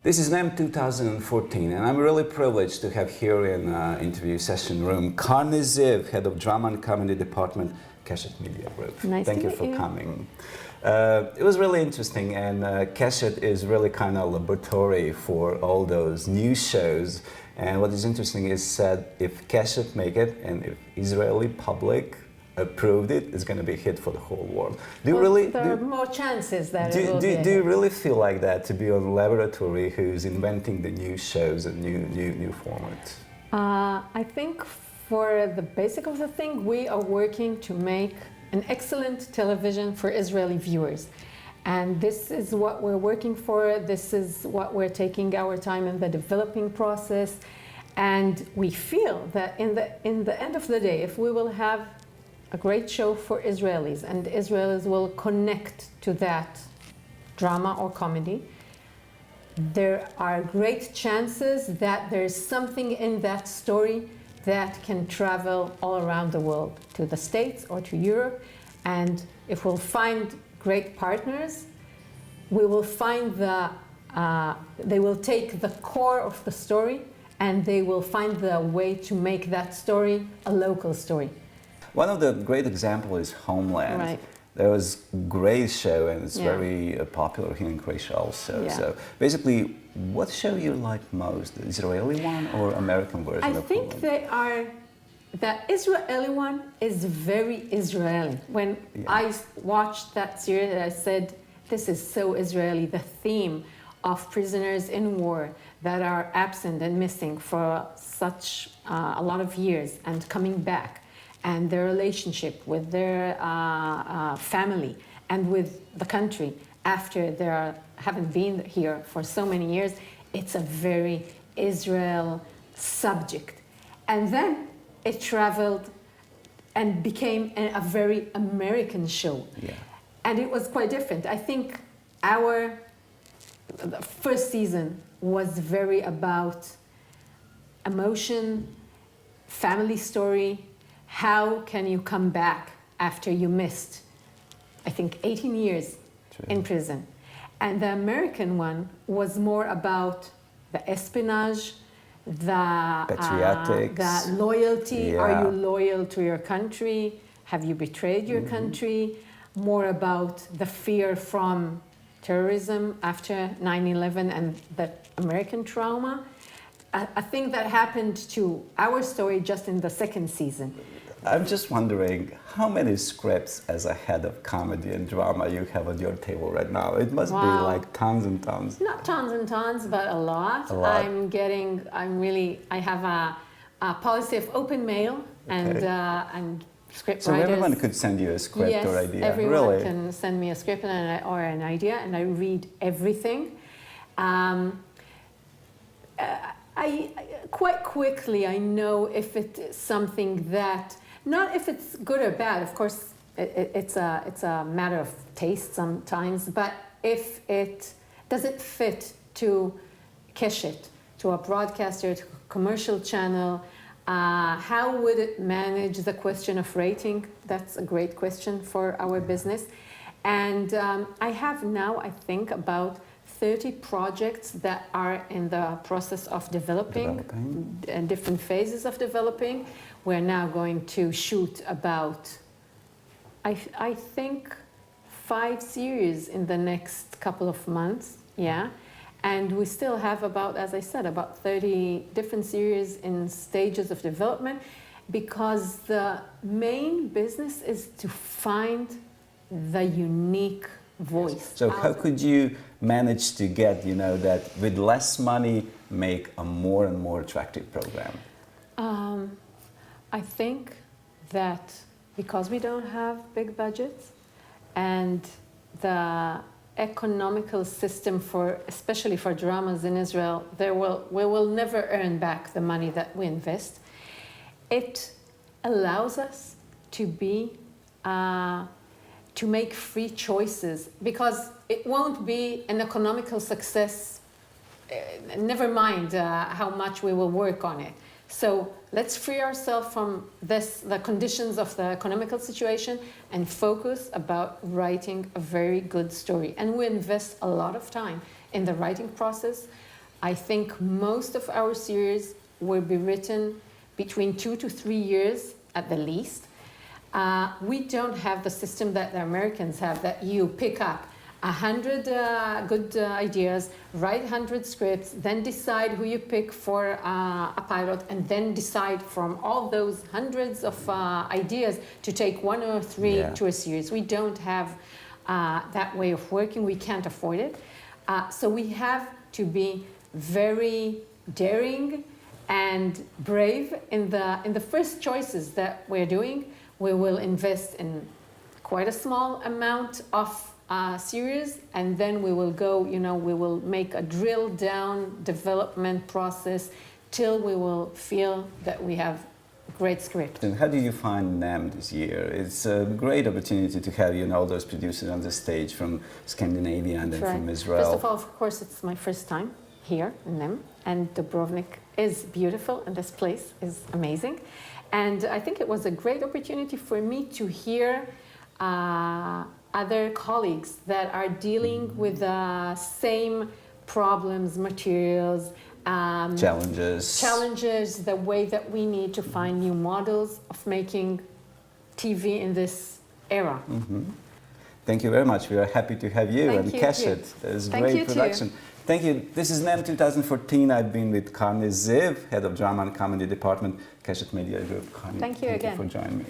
This is NEM 2014, and I'm really privileged to have here in interview session room Karni, head of drama and comedy department, Keshet Media Group. Nice Thank to you meet for you. coming. It was really interesting, and Keshet is really kind of laboratory for all those new shows. And what is interesting is that if Keshet make it, and if Israeli public approved it, it's going to be a hit for the whole world. There are more chances that it will be. Do you really feel like that, to be a laboratory who's inventing the new shows and new formats? I think for the basic of the thing, we are working to make an excellent television for Israeli viewers. And this is what we're working for. This is what we're taking our time in the developing process. And we feel that in the end of the day, if we will have a great show for Israelis, and Israelis will connect to that drama or comedy, there are great chances that there's something in that story that can travel all around the world, to the States or to Europe. And if we'll find great partners, we will find they will take the core of the story and they will find the way to make that story a local story. One of the great examples is Homeland. Right. There was a great show, and it's Yeah. very popular here in Croatia also. Yeah. So basically, what show you like most, the Israeli one or American version I of think Homeland? that Israeli one is very Israeli. When I watched that series, I said, this is so Israeli. The theme of prisoners in war that are absent and missing for such a lot of years and coming back, and their relationship with their family and with the country after they haven't been here for so many years. It's a very Israel subject. And then it traveled and became a very American show. Yeah. And it was quite different. I think the first season was very about emotion, family story. How can you come back after you missed, I think, 18 years in prison? And the American one was more about the espionage, the loyalty. Yeah. Are you loyal to your country? Have you betrayed your country? More about the fear from terrorism after 9/11 and the American trauma. I think that happened to our story just in the second season. I'm just wondering, how many scripts as a head of comedy and drama you have on your table right now? It must be like tons and tons. Not tons and tons, but a lot. A lot. I have a policy of open mail and script So writers. everyone could send you a script or idea? Yes, everyone really? can send me a script or an idea, and I read everything. I quite quickly, I know if it is something that, not if it's good or bad, of course, it's a matter of taste sometimes, but if does it fit to Keshet, to a broadcaster, to a commercial channel? How would it manage the question of rating? That's a great question for our business. And I have now, I think, about 30 projects that are in the process of developing. And different phases of developing. We're now going to shoot about, I think, 5 series in the next couple of months, yeah. And we still have about, as I said, about 30 different series in stages of development, because the main business is to find the unique voice. So how could you manage to get, that with less money, make a more and more attractive program? I think that because we don't have big budgets and the economical system especially for dramas in Israel, we will never earn back the money that we invest. It allows us to make free choices, because it won't be an economical success, never mind how much we will work on it. So let's free ourselves from the conditions of the economical situation and focus about writing a very good story. And we invest a lot of time in the writing process. I think most of our series will be written between 2 to 3 years at the least. We don't have the system that the Americans have, that you pick up 100 good ideas, write 100 scripts, then decide who you pick for a pilot, and then decide from all those hundreds of ideas to take 1 or 3 to a series. We don't have that way of working. We can't afford it. So we have to be very daring and brave in the first choices that we're doing. We will invest in quite a small amount of series, and then we will go, we will make a drill down development process till we will feel that we have great script. And how do you find NEM this year? It's a great opportunity to have all those producers on the stage from Scandinavia and then from Israel. First of all, of course, it's my first time here in NEM, and Dubrovnik is beautiful, and this place is amazing. And I think it was a great opportunity for me to hear other colleagues that are dealing with the same problems, materials, challenges, the way that we need to find new models of making TV in this era. Mm-hmm. Thank you very much. We are happy to have you and Keshet. It's great production. Too. Thank you. This is NEM 2014. I've been with Karni Ziv, Head of Drama and Comedy Department, Keshet Media Group. Karni, thank you again for joining me.